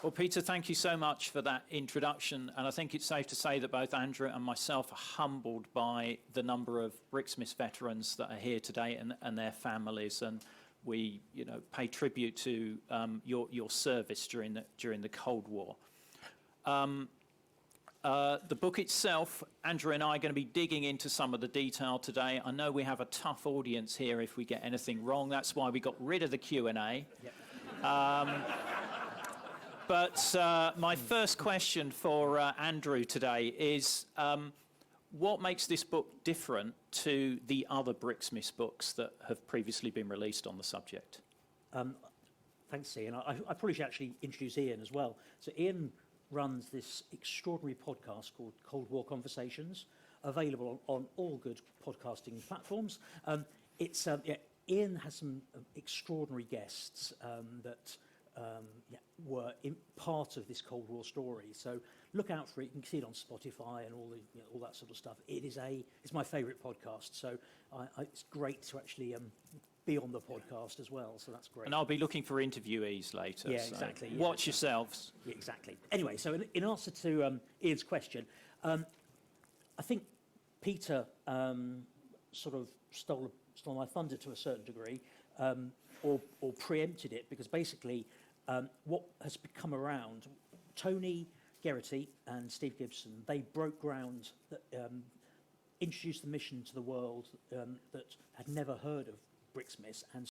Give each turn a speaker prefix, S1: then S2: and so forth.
S1: Well, Peter, thank you so much for that introduction. And I think it's safe to say that both Andrew and myself are humbled by the number of BRIXMIS veterans that are here today and their families. And we, pay tribute to your service during the Cold War. The book itself, Andrew and I are going to be digging into some of the detail today. I know we have a tough audience here if we get anything wrong. That's why we got rid of the Q&A. Yep. But my first question for Andrew today is, what makes this book different to the other BRIXMIS books that have previously been released on the subject?
S2: Thanks, Ian. I probably should actually introduce Ian as well. So Ian runs this extraordinary podcast called Cold War Conversations, available on all good podcasting platforms. Ian has some extraordinary guests that were part of this Cold War story. So look out for it. You can see it on Spotify and all that sort of stuff. It's my favourite podcast. So it's great to actually be on the podcast as well. So that's great.
S1: And I'll be looking for interviewees later.
S2: Yeah,
S1: so
S2: exactly.
S1: Watch yourselves.
S2: Yeah, exactly. Anyway, so in answer to Ian's question, I think Peter sort of stole my thunder to a certain degree, or preempted it, because basically what has become around, Tony Geraghty and Steve Gibson, they broke ground that introduced the mission to the world that had never heard of BRIXMIS, and